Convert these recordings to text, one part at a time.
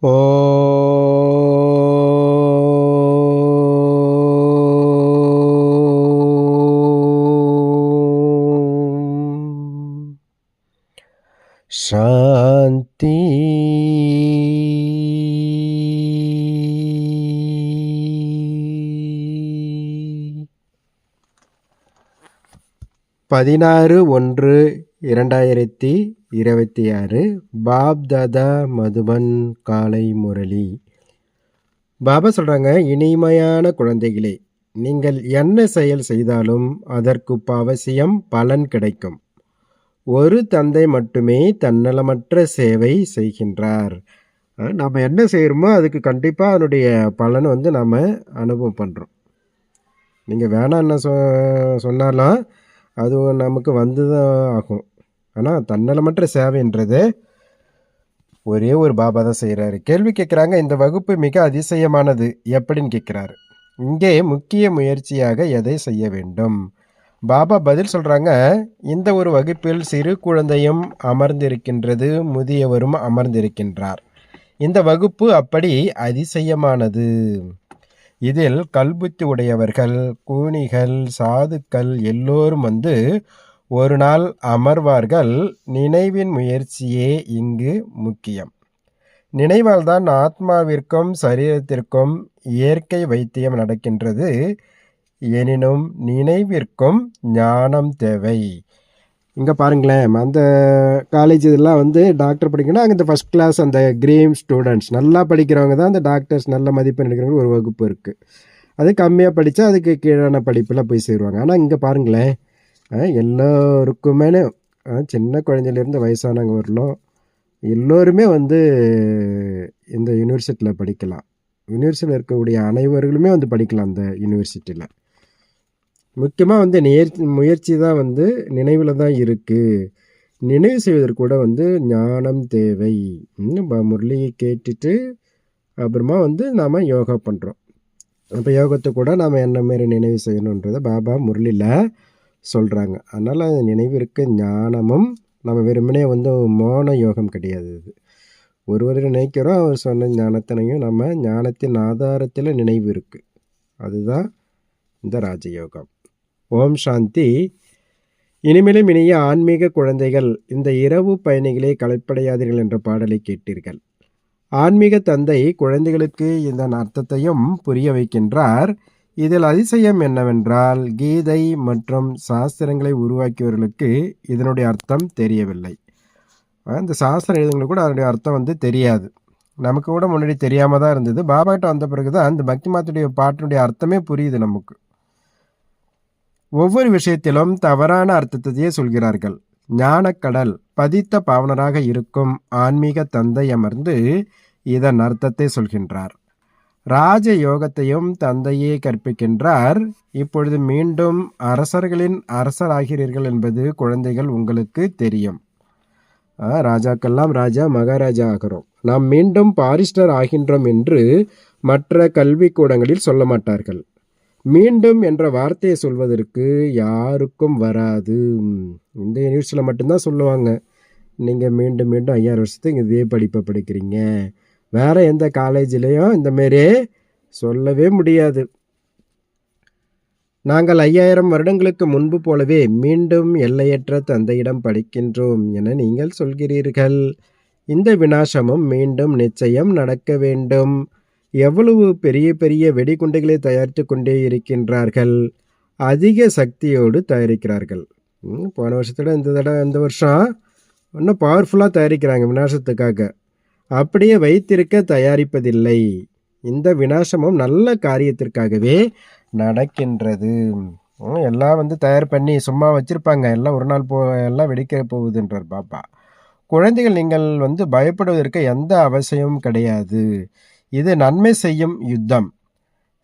ஓம் சாந்தி. பதினாறு 1/2026 பாப்தாதா மதுபன் காலை முரளி. பாபா சொல்கிறாங்க, இனிமையான குழந்தைகளே, நீங்கள் என்ன செயல் செய்தாலும் அதற்கு அவசியம் பலன் கிடைக்கும். ஒரு தந்தை மட்டுமே தன்னலமற்ற சேவை செய்கின்றார். நம்ம என்ன செய்கிறோமோ அதுக்கு கண்டிப்பாக அதனுடைய பலனை நம்ம அனுபவம் பண்ணுறோம். நீங்கள் வேணாம் சொன்னாலும் அது நமக்கு வந்து தான் ஆகும். ஆனால் தன்னலமற்ற சேவைன்றது ஒரே ஒரு பாபா தான் செய்கிறாரு. கேள்வி கேட்குறாங்க, இந்த வகுப்பு மிக அதிசயமானது எப்படின்னு கேட்குறாரு. இங்கே முக்கிய முயற்சியாக எதை செய்ய வேண்டும்? பாபா பதில் சொல்கிறாங்க, இந்த ஒரு வகுப்பில் சிறு குழந்தையும் அமர்ந்திருக்கின்றது, முதியவரும் அமர்ந்திருக்கின்றார். இந்த வகுப்பு அப்படி அதிசயமானது. இதில் கல்புத்தி உடையவர்கள், கூனிகள், சாதுக்கள் எல்லோரும் ஒரு நாள் அமர்வார்கள். நினைவின் முயற்சியே இங்கு முக்கியம். நினைவால் தான் ஆத்மாவிற்கும் சரீரத்திற்கும் இயற்கை வைத்தியம் நடக்கின்றது. எனினும் நினைவிற்கும் ஞானம் தேவை. இங்கே பாருங்களேன், அந்த காலேஜ் இதெல்லாம் டாக்டர் படிக்கணும்னா அங்கே இந்த ஃபஸ்ட் கிளாஸ் அந்த கிரீம் ஸ்டூடெண்ட்ஸ் நல்லா படிக்கிறவங்க தான் அந்த டாக்டர்ஸ் நல்ல மதிப்பெண் எடுக்கிறவங்க ஒரு வகுப்பு இருக்குது. அது கம்மியாக படித்தா அதுக்கு கீழான படிப்பெல்லாம் போய் சேருவாங்க. ஆனால் இங்கே பாருங்களேன், எல்லோருக்குமே சின்ன குழந்தையிலேருந்து வயசானவங்க வரலாம் எல்லோருமே இந்த யூனிவர்சிட்டியில் படிக்கலாம். யூனிவர்சிட்டியில் இருக்கக்கூடிய அனைவர்களுமே படிக்கலாம் அந்த யூனிவர்சிட்டியில். முக்கியமாக முயற்சி தான் நினைவில் தான் இருக்குது. நினைவு செய்வதற்கு கூட ஞானம் தேவை. முரளியை கேட்டுட்டு அப்புறமா நாம் யோகா பண்ணுறோம். அப்போ யோகத்தை கூட நாம் என்ன மாரி நினைவு செய்யணுன்றதை பாபா முரளியில் சொல்கிறாங்க. அதனால் நினைவிற்கு ஞானமும் நம்ம வெறுமனே மோன யோகம் கிடையாது. இது ஒருவரை நினைக்கிறோம், அவர் சொன்ன ஞானத்தினையும் நம்ம ஞானத்தின் ஆதாரத்தில் நினைவு இருக்குது. அதுதான் இந்த ராஜயோகம். ஓம் சாந்தி. இனிமேலும் இனிய ஆன்மீக குழந்தைகள், இந்த இரவு பயணிகளே களைப்படையாதீர்கள் என்ற பாடலை கேட்டீர்கள். ஆன்மீக தந்தை குழந்தைகளுக்கு இதன் அர்த்தத்தையும் புரிய வைக்கின்றார். இதில் அதிசயம் என்னவென்றால், கீதை மற்றும் சாஸ்திரங்களை உருவாக்கியவர்களுக்கு இதனுடைய அர்த்தம் தெரியவில்லை. இந்த சாஸ்திரம் எழுதுங்களுக்கு கூட அதனுடைய அர்த்தம் தெரியாது. நமக்கு கூட முன்னாடி தெரியாமல் தான் இருந்தது. பாபாகிட்ட வந்த பிறகு தான் இந்த பக்தி மாத்துடைய பாட்டினுடைய அர்த்தமே புரியுது நமக்கு. ஒவ்வொரு விஷயத்திலும் தவறான அர்த்தத்தையே சொல்கிறார்கள். ஞானக்கடல் பதித்த பாவனராக இருக்கும் ஆன்மீக தந்தை அமர்ந்து இதன் அர்த்தத்தை சொல்கின்றார். ராஜ யோகத்தையும் தந்தையே கற்பிக்கின்றார். இப்பொழுது மீண்டும் அரசர்களின் அரசராகிறீர்கள் என்பது குழந்தைகள் உங்களுக்கு தெரியும். ராஜாக்கெல்லாம் ராஜா மகாராஜா ஆகிறோம். நாம் மீண்டும் பாரிஸ்டர் ஆகின்றோம் என்று மற்ற கல்விக்கூடங்களில் சொல்ல மாட்டார்கள். மீண்டும் என்ற வார்த்தையை சொல்வதற்கு யாருக்கும் வராது. இந்த யூனிவர்சிட்டியில் மட்டும்தான் சொல்லுவாங்க, நீங்கள் மீண்டும் மீண்டும் 5000 வருஷத்துக்கு இதே படிப்பை படிக்கிறீங்க. வேறு எந்த காலேஜ்லேயும் இந்தமாரி சொல்லவே முடியாது. நாங்கள் 5000 வருடங்களுக்கு முன்பு போலவே மீண்டும் எல்லையற்ற தந்தையிடம் படிக்கின்றோம் என நீங்கள் சொல்கிறீர்கள். இந்த விநாசமும் மீண்டும் நிச்சயம் நடக்க வேண்டும். எவ்வளவு பெரிய பெரிய வெடிகுண்டுகளை தயாரித்து கொண்டே இருக்கின்றார்கள். அதிக சக்தியோடு தயாரிக்கிறார்கள். போன வருஷத்தோட இந்த வருஷம் இன்னும் பவர்ஃபுல்லாக தயாரிக்கிறாங்க விநாசத்துக்காக. அப்படியே வைத்திருக்க தயாரிப்பதில்லை. இந்த விநாசமும் நல்ல காரியத்திற்காகவே நடக்கின்றது. எல்லாம் தயார் பண்ணி சும்மா வச்சுருப்பாங்க, எல்லாம் ஒரு நாள் எல்லாம் வெடிக்க போகுதுன்றார் பாப்பா. குழந்தைகள், நீங்கள் பயப்படுவதற்கு எந்த அவசியமும் கிடையாது. இது நன்மை செய்யும் யுத்தம்.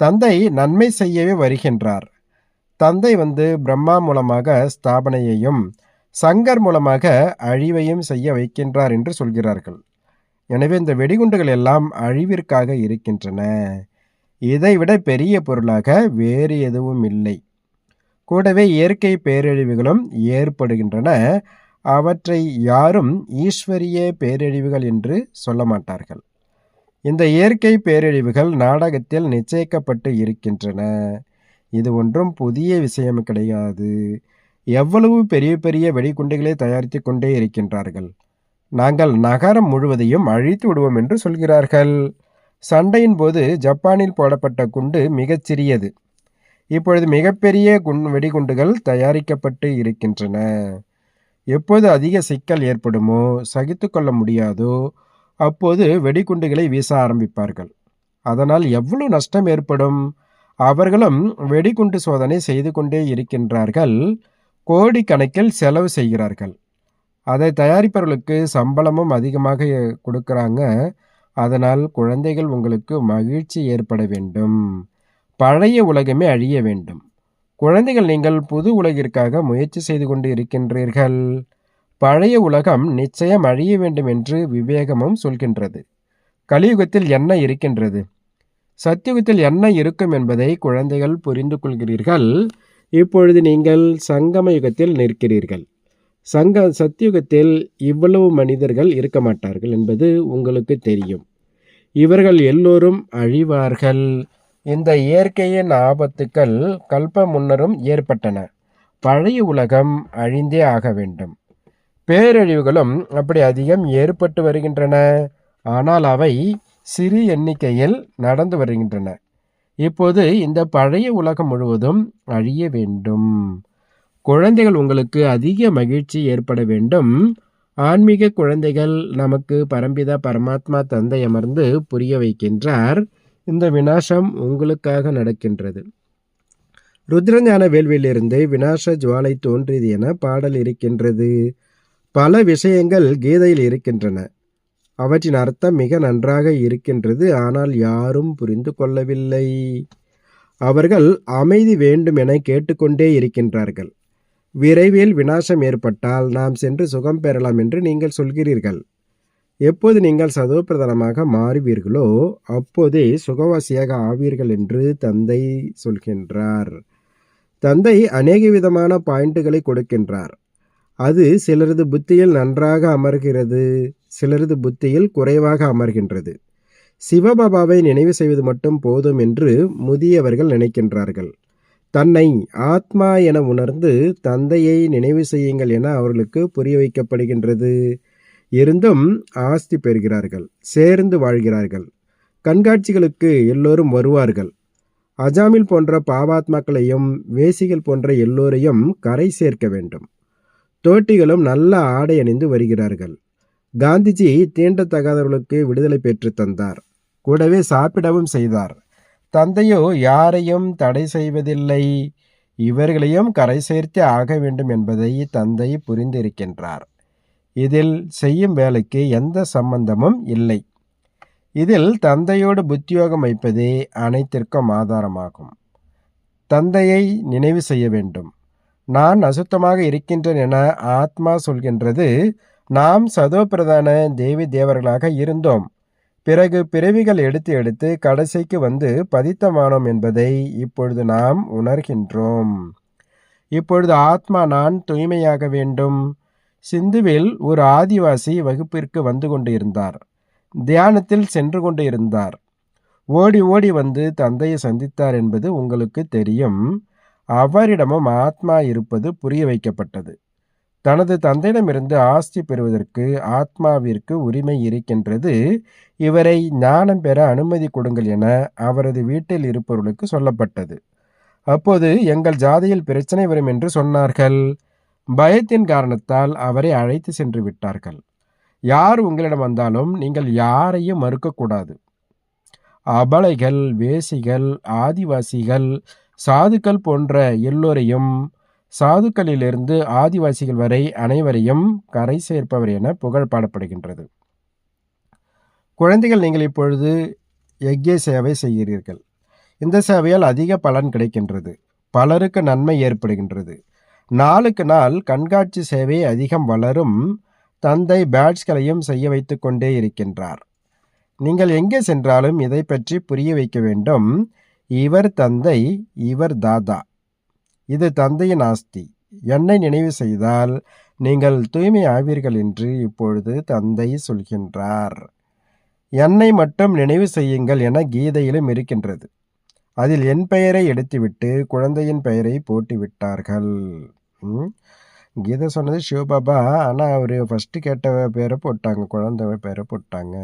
தந்தை நன்மை செய்யவே வருகின்றார். தந்தை பிரம்மா மூலமாக ஸ்தாபனையையும் சங்கர் மூலமாக அழிவையும் செய்ய வைக்கின்றார் என்று சொல்கிறார்கள். எனவே இந்த வெடிகுண்டுகள் எல்லாம் அழிவிற்காக இருக்கின்றன. இதைவிட பெரிய பொருளாக வேறு எதுவும் இல்லை. கூடவே இயற்கை பேரழிவுகளும் ஏற்படுகின்றன. அவற்றை யாரும் ஈஸ்வரிய பேரழிவுகள் என்று சொல்ல மாட்டார்கள். இந்த இயற்கை பேரழிவுகள் நாடகத்தில் நிச்சயிக்கப்பட்டு இருக்கின்றன. இது ஒன்றும் புதிய விஷயம் கிடையாது. எவ்வளவு பெரிய பெரிய வெடிகுண்டுகளை தயாரித்து கொண்டே இருக்கின்றார்கள். நாங்கள் நகரம் முழுவதையும் அழித்து விடுவோம் என்று சொல்கிறார்கள். சண்டையின் போது ஜப்பானில் போடப்பட்ட குண்டு மிகச் சிறியது. இப்பொழுது மிகப்பெரிய வெடிகுண்டுகள் தயாரிக்கப்பட்டு இருக்கின்றன. எப்போது அதிக சிக்கல் ஏற்படுமோ, சகித்து கொள்ள முடியாதோ, அப்போது வெடிகுண்டுகளை வீச ஆரம்பிப்பார்கள். அதனால் எவ்வளவு நஷ்டம் ஏற்படும்? அவர்களும் வெடிகுண்டு சோதனை செய்து கொண்டே இருக்கின்றார்கள். கோடிக்கணக்கில் செலவு செய்கிறார்கள். அதை தயாரிப்பவர்களுக்கு சம்பளமும் அதிகமாக கொடுக்குறாங்க. அதனால் குழந்தைகள் உங்களுக்கு மகிழ்ச்சி ஏற்பட வேண்டும். பழைய உலகமே அழிய வேண்டும். குழந்தைகள், நீங்கள் புது உலகிற்காக முயற்சி செய்து கொண்டு இருக்கின்றீர்கள். பழைய உலகம் நிச்சயம் அழிய வேண்டும் என்று விவேகமும் சொல்கின்றது. கலியுகத்தில் என்ன இருக்கின்றது, சத்தியுகத்தில் என்ன இருக்கும் என்பதை குழந்தைகள் புரிந்து கொள்கிறீர்கள். இப்பொழுது நீங்கள் சங்கம யுகத்தில் நிற்கிறீர்கள். சத்தியுகத்தில் இவ்வளவு மனிதர்கள் இருக்க மாட்டார்கள் என்பது உங்களுக்கு தெரியும். இவர்கள் எல்லோரும் அழிவார்கள். இந்த இயற்கையின் ஆபத்துக்கள் கல்ப முன்னரும் ஏற்பட்டன. பழைய உலகம் அழிந்தே ஆக வேண்டும். பேரழிவுகளும் அப்படி அதிகம் ஏற்பட்டு வருகின்றன. ஆனால் அவை சிறு எண்ணிக்கையில் நடந்து வருகின்றன. இப்போது இந்த பழைய உலகம் முழுவதும் அழிய வேண்டும். குழந்தைகள், உங்களுக்கு அதிக மகிழ்ச்சி ஏற்பட வேண்டும். ஆன்மீக குழந்தைகள் நமக்கு பரம்பிதா பரமாத்மா தந்தை அமர்ந்து புரிய வைக்கின்றார். இந்த விநாசம் உங்களுக்காக நடக்கின்றது. ருத்ரஞான வேள்வியிலிருந்து விநாச ஜுவாலை தோன்றியது என பாடல் இருக்கின்றது. பல விஷயங்கள் கீதையில் இருக்கின்றன. அவற்றின் அர்த்தம் மிக நன்றாக இருக்கின்றது. ஆனால் யாரும் புரிந்து கொள்ளவில்லை. அவர்கள் அமைதி வேண்டும் என கேட்டுக்கொண்டே இருக்கின்றார்கள். விரைவில் விநாசம் ஏற்பட்டால் நாம் சென்று சுகம் பெறலாம் என்று நீங்கள் சொல்கிறீர்கள். எப்போது நீங்கள் சதோப்பிரதானமாக மாறுவீர்களோ அப்போதே சுகவாசியாக ஆவீர்கள் என்று தந்தை சொல்கின்றார். தந்தை அநேக விதமான பாயிண்ட்டுகளை கொடுக்கின்றார். அது சிலரது புத்தியில் நன்றாக அமர்கிறது, சிலரது புத்தியில் குறைவாக அமர்கின்றது. சிவபாபாவை நினைவு செய்வது மட்டும் போதும் என்று முதியவர்கள் நினைக்கின்றார்கள். தன்னை ஆத்மா என உணர்ந்து தந்தையை நினைவு செய்யுங்கள் என அவர்களுக்கு புரிய வைக்கப்படுகின்றது. இருந்தும் ஆஸ்தி பெறுகிறார்கள், சேர்ந்து வாழ்கிறார்கள். கண்காட்சிகளுக்கு எல்லோரும் வருவார்கள். அஜாமில் போன்ற பாவாத்மாக்களையும் வேசிகள் போன்ற எல்லோரையும் கரை சேர்க்க வேண்டும். தோட்டிகளும் நல்ல ஆடை அணிந்து வருகிறார்கள். காந்திஜி தீண்டத்தகாதவர்களுக்கு விடுதலை பெற்று தந்தார். கூடவே சாப்பிடவும் செய்தார். தந்தையோ யாரையும் தடை செய்வதில்லை. இவர்களையும் கரை சேர்த்து ஆக வேண்டும் என்பதை தந்தை புரிந்திருக்கின்றார். இதில் செய்யும் வேலைக்கு எந்த சம்பந்தமும் இல்லை. இதில் தந்தையோடு புத்தியோகம் வைப்பதே அனைத்திற்கும் ஆதாரமாகும். தந்தையை நினைவு செய்ய வேண்டும். நான் அசுத்தமாக இருக்கின்றேன் என ஆத்மா சொல்கின்றது. நாம் சதோபிரதான தேவி தேவர்களாக இருந்தோம். பிறகு பிறவிகள் எடுத்து எடுத்து கடைசிக்கு வந்து பதித்தமானோம் என்பதை இப்பொழுது நாம் உணர்கின்றோம். இப்பொழுது ஆத்மா நான் தூய்மையாக வேண்டும். சிந்துவில் ஒரு ஆதிவாசி வகுப்பிற்கு வந்து கொண்டு இருந்தார். தியானத்தில் சென்று கொண்டு இருந்தார். ஓடி ஓடி வந்து தந்தையை சந்தித்தார் என்பது உங்களுக்கு தெரியும். அவரிடமும் ஆத்மா இருப்பது புரிய வைக்கப்பட்டது. தனது தந்தையிடமிருந்து ஆஸ்தி பெறுவதற்கு ஆத்மாவிற்கு உரிமை இருக்கின்றது. இவரை ஞானம் பெற அனுமதி கொடுங்கள் என அவரது வீட்டில் இருப்பவர்களுக்கு சொல்லப்பட்டது. அப்போது எங்கள் ஜாதியில் பிரச்சனை வரும் என்று சொன்னார்கள். பயத்தின் காரணத்தால் அவரை அழைத்து சென்று விட்டார்கள். யார் உங்களிடம் வந்தாலும் நீங்கள் யாரையும் மறுக்கக்கூடாது. அபலைகள், வேசிகள், ஆதிவாசிகள், சாதுக்கள் போன்ற எல்லோரையும், சாதுக்களிலிருந்து ஆதிவாசிகள் வரை அனைவரையும் கரை சேர்ப்பவர் என புகழ் பாடப்படுகின்றது. குழந்தைகள், நீங்கள் இப்பொழுது யக்ஞ சேவை செய்கிறீர்கள். இந்த சேவையால் அதிக பலன் கிடைக்கின்றது. பலருக்கு நன்மை ஏற்படுகின்றது. நாளுக்கு நாள் கண்காட்சி சேவை அதிகம் வளரும். தந்தை பேட்ச்களையும் செய்ய வைத்து கொண்டே இருக்கின்றார். நீங்கள் எங்கே சென்றாலும் இதை பற்றி புரிய வைக்க வேண்டும். இவர் தந்தை, இவர் தாதா. இது தந்தையின் ஆஸ்தி. என்னை நினைவு செய்தால் நீங்கள் தூய்மை ஆவீர்கள் என்று இப்பொழுது தந்தை சொல்கின்றார். என்னை மட்டும் நினைவு செய்யுங்கள் என கீதையிலும் இருக்கின்றது. அதில் என் பெயரை எடுத்துவிட்டு குழந்தையின் பெயரை போட்டு விட்டார்கள். கீதை சொன்னது சிவபாபா, ஆனால் அவர் ஃபஸ்ட்டு கேட்ட பேரை போட்டாங்க, குழந்தை பேரை போட்டாங்க.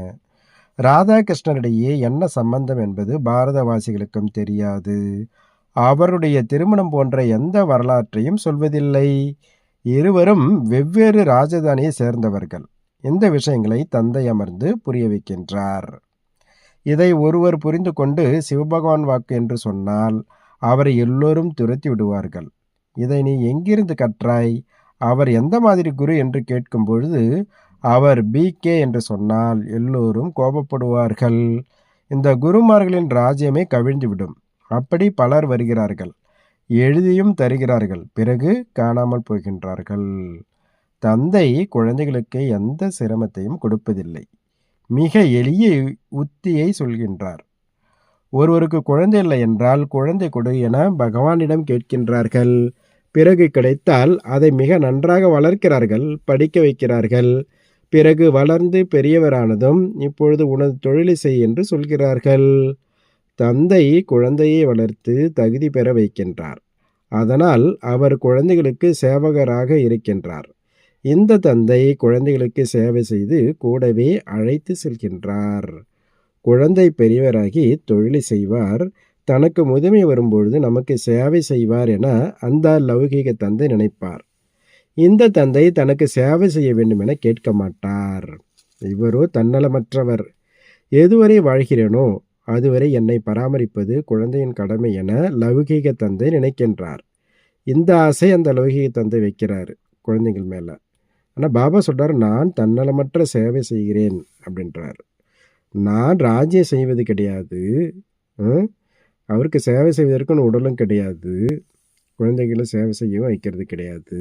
ராதாகிருஷ்ணரிடையே என்ன சம்பந்தம் என்பது பாரதவாசிகளுக்கும் தெரியாது. அவருடைய திருமணம் போன்ற எந்த வரலாற்றையும் சொல்வதில்லை. இருவரும் வெவ்வேறு ராஜதானியை சேர்ந்தவர்கள். இந்த விஷயங்களை தந்தை அமர்ந்து புரிய வைக்கின்றார். இதை ஒருவர் புரிந்து கொண்டு சிவபகவான் வாக்கு என்று சொன்னால் அவரை எல்லோரும் துரத்தி விடுவார்கள். இதை நீ எங்கிருந்து கற்றாய், அவர் எந்த மாதிரி குரு என்று கேட்கும் பொழுது அவர் BK என்று சொன்னால் எல்லோரும் கோபப்படுவார்கள். இந்த குருமார்களின் ராஜ்யமே கவிழ்ந்துவிடும். அப்படி பலர் வருகிறார்கள், எழுதியும் தருகிறார்கள், பிறகு காணாமல் போகின்றார்கள். தந்தை குழந்தைகளுக்கு எந்த சிரமத்தையும் கொடுப்பதில்லை. மிக எளிய உத்தியை சொல்கின்றார். ஒருவருக்கு குழந்தை இல்லை என்றால் குழந்தை கொடு என பகவானிடம் கேட்கின்றார்கள். பிறகு கிடைத்தால் அதை மிக நன்றாக வளர்க்கிறார்கள், படிக்க வைக்கிறார்கள். பிறகு வளர்ந்து பெரியவரானதும் இப்பொழுது உனது தொழிலை செய் என்று சொல்கிறார்கள். தந்தை குழந்தையை வளர்த்து தகுதி பெற வைக்கின்றார். அதனால் அவர் குழந்தைகளுக்கு சேவகராக இருக்கின்றார். இந்த தந்தை குழந்தைகளுக்கு சேவை செய்து கூடவே அழைத்து செல்கின்றார். குழந்தை பெரியவராகி தொழிலை செய்வார், தனக்கு முதுமை வரும்பொழுது நமக்கு சேவை செய்வார் என அந்த லௌகீக தந்தை நினைப்பார். இந்த தந்தை தனக்கு சேவை செய்ய வேண்டும் என கேட்க மாட்டார். இவரோ தன்னலமற்றவர். எதுவரை வாழ்கிறேனோ அதுவரை என்னை பராமரிப்பது குழந்தையின் கடமை என லௌகீக தந்தை நினைக்கின்றார். இந்த ஆசை அந்த லௌகீக தந்தை வைக்கிறாரு குழந்தைகள் மேலே. ஆனால் பாபா சொல்கிறார், நான் தன்னலமற்ற சேவை செய்கிறேன் அப்படின்றார். நான் ராஜ்யம் செய்வது கிடையாது, அவருக்கு சேவை செய்வதற்குன்னு உடலும் கிடையாது, குழந்தைகளை சேவை செய்யவும் வைக்கிறது கிடையாது.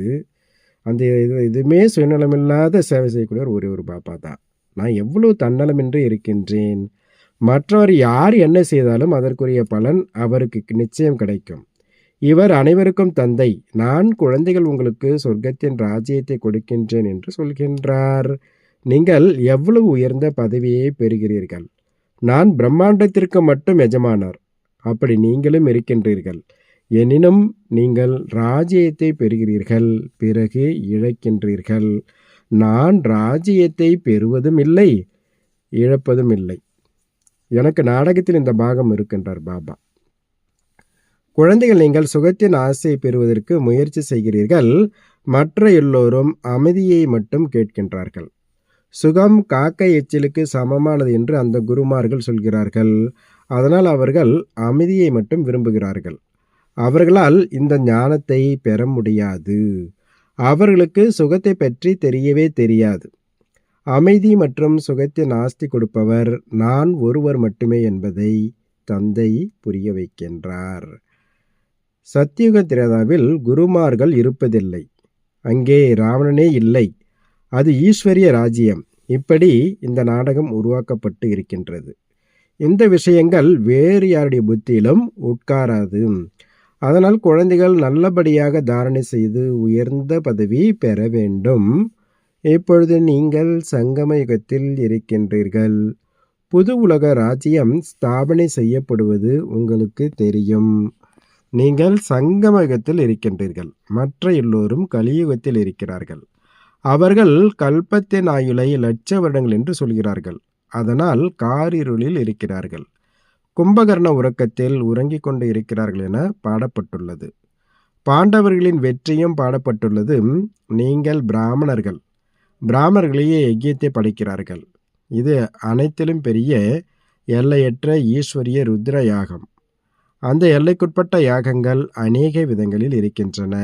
அந்த இதுவுமே சுயநலமில்லாத சேவை செய்யக்கூடியவர் ஒரே ஒரு பாபா தான். நான் எவ்வளோ தன்னலமின்றி இருக்கின்றேன். மற்றவர் யார் என்ன செய்தாலும் அதற்குரிய பலன் அவருக்கு நிச்சயம் கிடைக்கும். இவர் அனைவருக்கும் தந்தை. நான் குழந்தைகள் உங்களுக்கு சொர்க்கத்தின் ராஜ்யத்தை கொடுக்கின்றேன் என்று சொல்கின்றார். நீங்கள் எவ்வளவு உயர்ந்த பதவியை பெறுகிறீர்கள். நான் பிரம்மாண்டத்திற்கு மட்டும் எஜமானர், அப்படி நீங்களும் இருக்கின்றீர்கள். எனினும் நீங்கள் ராஜ்யத்தை பெறுகிறீர்கள், பிறகு இழக்கின்றீர்கள். நான் ராஜ்யத்தை பெறுவதும் இல்லை, இழப்பதும் இல்லை. எனக்கு நாடகத்தில் இந்த பாகம் இருக்கின்றார் பாபா. குழந்தைகள், நீங்கள் சுகத்தின் ஆசையை பெறுவதற்கு முயற்சி செய்கிறீர்கள். மற்ற எல்லோரும் அமைதியை மட்டும் கேட்கின்றார்கள். சுகம் காக்கை எச்சிலுக்கு சமமானது என்று அந்த குருமார்கள் சொல்கிறார்கள். அதனால் அவர்கள் அமைதியை மட்டும் விரும்புகிறார்கள். அவர்களால் இந்த ஞானத்தை பெற முடியாது. அவர்களுக்கு சுகத்தை பற்றி தெரியவே தெரியாது. அமைதி மற்றும் சுகத்தின் ஆஸ்தி கொடுப்பவர் நான் ஒருவர் மட்டுமே என்பதை தந்தை புரிய வைக்கின்றார். சத்தியுக திரேதாவில் குருமார்கள் இருப்பதில்லை. அங்கே ராவணனே இல்லை. அது ஈஸ்வரிய ராஜ்யம். இப்படி இந்த நாடகம் உருவாக்கப்பட்டு இருக்கின்றது. இந்த விஷயங்கள் வேறு யாருடைய புத்தியிலும் உட்காராது. அதனால் குழந்தைகள் நல்லபடியாக தாரணை செய்து உயர்ந்த பதவி பெற வேண்டும். இப்பொழுது நீங்கள் சங்கம யுகத்தில் இருக்கின்றீர்கள். புது உலக ராஜ்யம் ஸ்தாபனை செய்யப்படுவது உங்களுக்கு தெரியும். நீங்கள் சங்கம யுகத்தில் இருக்கின்றீர்கள். மற்ற எல்லோரும் கலியுகத்தில் இருக்கிறார்கள். அவர்கள் கல்பத்தின் ஆயுளை 1,00,000 வருடங்கள் என்று சொல்கிறார்கள். அதனால் காரிருளில் இருக்கிறார்கள். கும்பகர்ண உறக்கத்தில் உறங்கிக் கொண்டு இருக்கிறார்கள் என பாடப்பட்டுள்ளது. பாண்டவர்களின் வெற்றியும் பாடப்பட்டுள்ளது. நீங்கள் பிராமணர்கள். பிராமணர்களையே யஜ்யத்தை படைக்கிறார்கள். இது அனைத்திலும் பெரிய எல்லையற்ற ஈஸ்வரிய ருத்ர யாகம். அந்த எல்லைக்குட்பட்ட யாகங்கள் அநேக விதங்களில் இருக்கின்றன.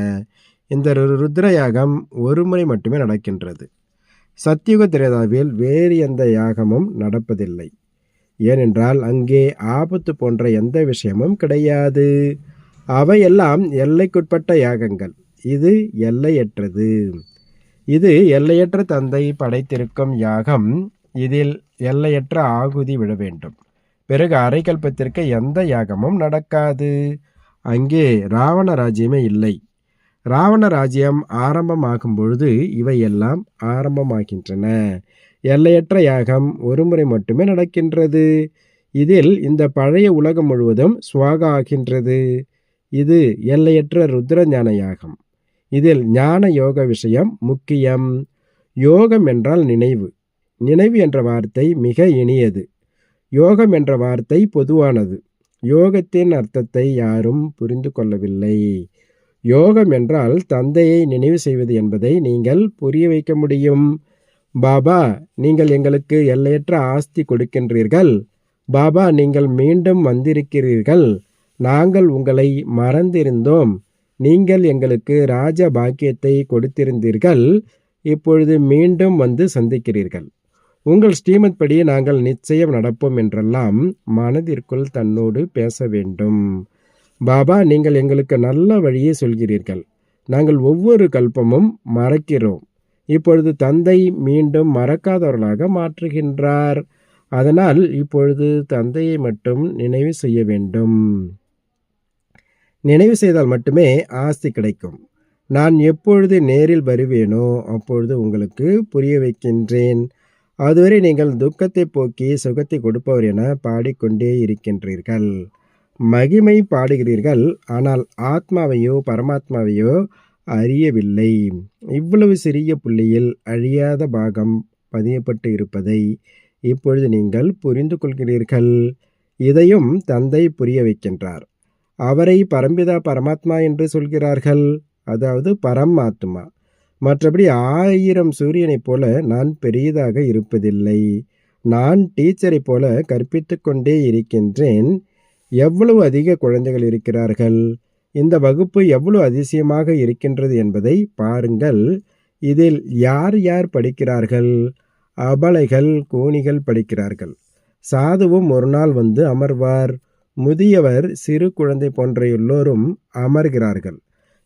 இந்த ருத்ர யாகம் ஒரு முறை மட்டுமே நடக்கின்றது. சத்தியுக திரேதாவில் வேறு எந்த யாகமும் நடப்பதில்லை. ஏனென்றால் அங்கே ஆபத்து போன்ற எந்த விஷயமும் கிடையாது. அவையெல்லாம் எல்லைக்குட்பட்ட யாகங்கள். இது எல்லையற்றது. இது எல்லையற்ற தந்தை படைத்திருக்கும் யாகம். இதில் எல்லையற்ற ஆகுதி விழ வேண்டும். பிறகு அரைக்கல்பத்திற்கு எந்த யாகமும் நடக்காது. அங்கே ராவண ராஜ்யமே இல்லை. ராவண ராஜ்யம் ஆரம்பமாகும் பொழுது இவையெல்லாம் ஆரம்பமாகின்றன. எல்லையற்ற யாகம் ஒருமுறை மட்டுமே நடக்கின்றது. இதில் இந்த பழைய உலகம் முழுவதும் ஸ்வாகா ஆகின்றது. இது எல்லையற்ற ருத்ர ஞான யாகம். இதில் ஞான யோக விஷயம் முக்கியம். யோகம் என்றால் நினைவு. நினைவு என்ற வார்த்தை மிக இனியது. யோகம் என்ற வார்த்தை பொதுவானது. யோகத்தின் அர்த்தத்தை யாரும் புரிந்து கொள்ளவில்லை. யோகம் என்றால் தந்தையை நினைவு செய்வது என்பதை நீங்கள் புரிய வைக்க முடியும். பாபா, நீங்கள் எங்களுக்கு எல்லையற்ற ஆஸ்தி கொடுக்கின்றீர்கள். பாபா, நீங்கள் மீண்டும் வந்திருக்கிறீர்கள். நாங்கள் உங்களை மறந்திருந்தோம். நீங்கள் எங்களுக்கு ராஜ பாக்கியத்தை கொடுத்திருந்தீர்கள். இப்பொழுது மீண்டும் வந்து சந்திக்கிறீர்கள். உங்கள் ஸ்ரீமத் படி நாங்கள் நிச்சயம் நடப்போம் என்றெல்லாம் மனதிற்குள் தன்னோடு பேச வேண்டும். பாபா, நீங்கள் எங்களுக்கு நல்ல வழியை சொல்கிறீர்கள். நாங்கள் ஒவ்வொரு கல்பமும் மறக்கிறோம். இப்பொழுது தந்தை மீண்டும் மறக்காதவர்களாக மாற்றுகின்றார். அதனால் இப்பொழுது தந்தையை மட்டும் நினைவு செய்ய வேண்டும். நினைவு செய்தால் மட்டுமே ஆஸ்தி கிடைக்கும். நான் எப்பொழுது நேரில் வருவேனோ அப்பொழுது உங்களுக்கு புரிய வைக்கின்றேன். அதுவரை நீங்கள் துக்கத்தை போக்கி சுகத்தை கொடுப்பவர் என பாடிக்கொண்டே இருக்கின்றீர்கள். மகிமை பாடுகிறீர்கள். ஆனால் ஆத்மாவையோ பரமாத்மாவையோ அறியவில்லை. இவ்வளவு சிறிய புள்ளியில் அழியாத பாகம் பதியப்பட்டு இருப்பதை இப்பொழுது நீங்கள் புரிந்து கொள்கிறீர்கள். இதையும் தந்தை புரிய வைக்கின்றார். அவரை பரம்பிதா பரமாத்மா என்று சொல்கிறார்கள், அதாவது பரமாத்மா. மற்றபடி 1000 சூரியனைப் போல நான் பெரியதாக இருப்பதில்லை. நான் டீச்சரை போல கற்பித்து கொண்டே இருக்கின்றேன். எவ்வளவு அதிக குழந்தைகள் இருக்கிறார்கள். இந்த வகுப்பு எவ்வளவு அதிசயமாக இருக்கின்றது என்பதை பாருங்கள். இதில் யார் யார் படிக்கிறார்கள்? அபலைகள், கூனிகள் படிக்கிறார்கள். சாதுவும் ஒரு நாள் வந்து அமர்வார். முதியவர், சிறு குழந்தை போன்ற எல்லோரும் அமர்கிறார்கள்.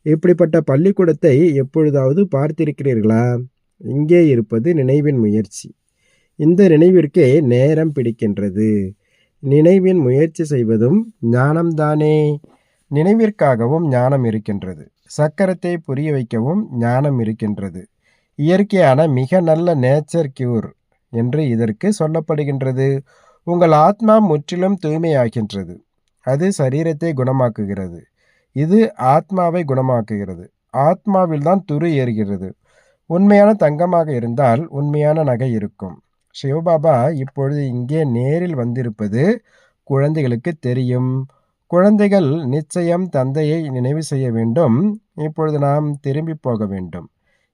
இப்படிப்பட்ட பள்ளிக்கூடத்தை எப்பொழுதாவது பார்த்திருக்கிறீர்களா? இங்கே இருப்பது நினைவின் முயற்சி. இந்த நினைவிற்கே நேரம் பிடிக்கின்றது. நினைவின் முயற்சி செய்வதும் ஞானம்தானே. நினைவிற்காகவும் ஞானம் இருக்கின்றது. சக்கரத்தை புரிய வைக்கவும் ஞானம் இருக்கின்றது. இயற்கையான மிக நல்ல நேச்சர் கியூர் என்று இதற்கு சொல்லப்படுகின்றது. உங்கள் ஆத்மா முற்றிலும் தூய்மையாகின்றது. அது சரீரத்தை குணமாக்குகிறது. இது ஆத்மாவை குணமாக்குகிறது. ஆத்மாவில்தான் துரு ஏறுகிறது. உண்மையான தங்கமாக இருந்தால் உண்மையான நகை இருக்கும். சிவபாபா இப்பொழுது இங்கே நேரில் வந்திருப்பது குழந்தைகளுக்கு தெரியும். குழந்தைகள் நிச்சயம் தந்தையை நினைவு செய்ய வேண்டும். இப்பொழுது நாம் திரும்பி போக வேண்டும்.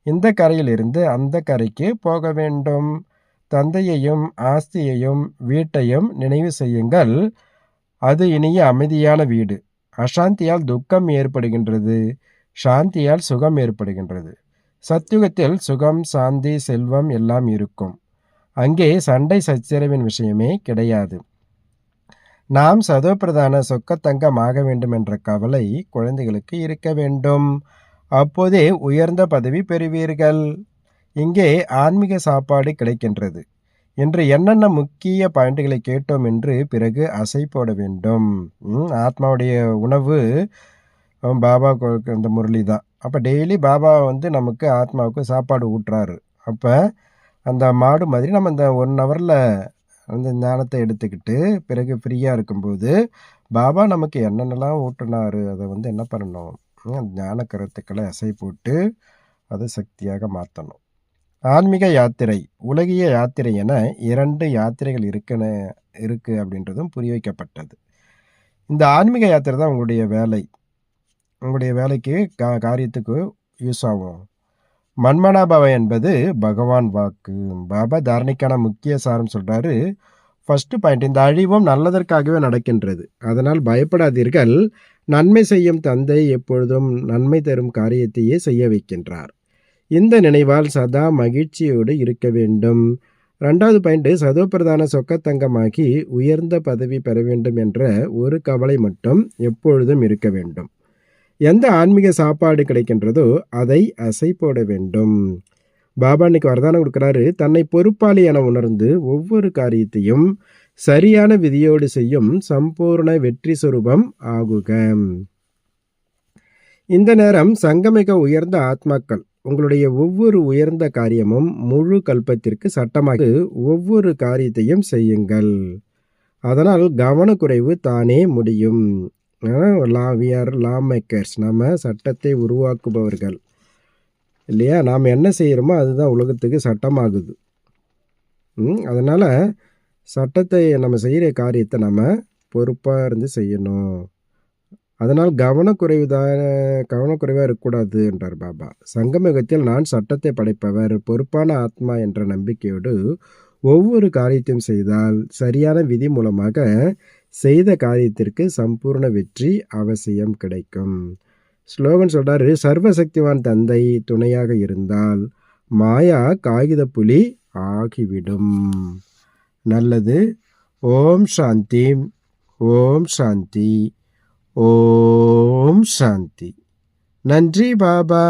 இந்த கரையிலிருந்து அந்த கரைக்கு போக வேண்டும். தந்தையையும் ஆஸ்தியையும் வீட்டையும் நினைவு செய்யுங்கள். அது இனிய அமைதியான வீடு. அசாந்தியால் துக்கம் ஏற்படுகின்றது. சாந்தியால் சுகம் ஏற்படுகின்றது. சத்யுகத்தில் சுகம், சாந்தி, செல்வம் எல்லாம் இருக்கும். அங்கே சண்டை சச்சரவின் விஷயமே கிடையாது. நாம் சதோபிரதான சொக்கத்தங்கமாக வேண்டும் என்ற கவலை குழந்தைகளுக்கு இருக்க வேண்டும். அப்போதே உயர்ந்த பதவி பெறுவீர்கள். இங்கே ஆன்மீக சாப்பாடு கிடைக்கின்றது. இன்று என்னென்ன முக்கிய பாயிண்ட்களை கேட்டோம் என்று பிறகு அசை போட வேண்டும். ஆத்மாவுடைய உணவு பாபா இந்த முரளி தான். அப்போ டெய்லி பாபா வந்து நமக்கு ஆத்மாவுக்கு சாப்பாடு ஊட்டுறாரு. அப்போ அந்த மாடு மாதிரி நம்ம இந்த 1 ஹவரில் அந்த ஞானத்தை எடுத்துக்கிட்டு பிறகு ஃப்ரீயாக இருக்கும்போது பாபா நமக்கு என்னென்னலாம் ஊட்டினாரு அதை வந்து என்ன பண்ணணும், ஞான கருத்துக்களை அசை போட்டு அதை சக்தியாக மாற்றணும். ஆன்மீக யாத்திரை, உலகிய யாத்திரை என 2 யாத்திரைகள் இருக்குது அப்படின்றதும் புரிய வைக்கப்பட்டது. இந்த ஆன்மீக யாத்திரை தான் உங்களுடைய வேலை. உங்களுடைய வேலைக்கு காரியத்துக்கு யூஸ் ஆகும். மன்மனாபவ என்பது பகவான் வாக்கு. பாபா தாரணைக்கான முக்கிய சாரம் சொல்கிறாரு. ஃபஸ்ட்டு பாயிண்ட், இந்த அழிவும் நல்லதற்காகவே நடக்கின்றது. அதனால் பயப்படாதீர்கள். நன்மை செய்யும் தந்தை எப்பொழுதும் நன்மை தரும் காரியத்தையே செய்ய வைக்கின்றார். இந்த நினைவால் சதா மகிழ்ச்சியோடு இருக்க வேண்டும். 2வது பாயிண்ட், சதோபிரதான சொக்கத்தங்கமாகி உயர்ந்த பதவி பெற வேண்டும் என்ற ஒரு கவலை மட்டும் எப்பொழுதும் இருக்க வேண்டும். எந்த ஆன்மீக சாப்பாடு கிடைக்கின்றதோ அதை அசை போட வேண்டும். பாபா இன்னைக்கு வரதானம் கொடுக்குறாரு. தன்னை பொறுப்பாளி என உணர்ந்து ஒவ்வொரு காரியத்தையும் சரியான விதியோடு செய்யும் சம்பூர்ண வெற்றி சொரூபம் ஆகுக. இந்த நேரம் சங்கமிக உயர்ந்த ஆத்மாக்கள் உங்களுடைய ஒவ்வொரு உயர்ந்த காரியமும் முழு கல்பத்திற்கு சட்டமாக ஒவ்வொரு காரியத்தையும் செய்யுங்கள். அதனால் கவனக்குறைவு தானே முடியும். We are law makers. நம்ம சட்டத்தை உருவாக்குபவர்கள் இல்லையா? நாம் என்ன செய்கிறோமோ அதுதான் உலகத்துக்கு சட்டமாகுது. அதனால் சட்டத்தை நம்ம செய்கிற காரியத்தை நம்ம பொறுப்பாக இருந்து செய்யணும். அதனால் கவனக்குறைவாக இருக்கக்கூடாது என்றார் பாபா. சங்கமயுகத்தில் நான் சட்டத்தை படைப்பவர், பொறுப்பான ஆத்மா என்ற நம்பிக்கையோடு ஒவ்வொரு காரியத்தையும் செய்தால் சரியான விதி மூலமாக செய்த காரியத்திற்கு சம்பூர்ண வெற்றி அவசியம் கிடைக்கும். ஸ்லோகன் சொல்றாரு, சர்வசக்திவான் தந்தை துணையாக இருந்தால் மாயா காகித புலி ஆகிவிடும். நல்லது. ஓம் சாந்தி, ஓம் சாந்தி, ஓம் சாந்தி. நன்றி பாபா.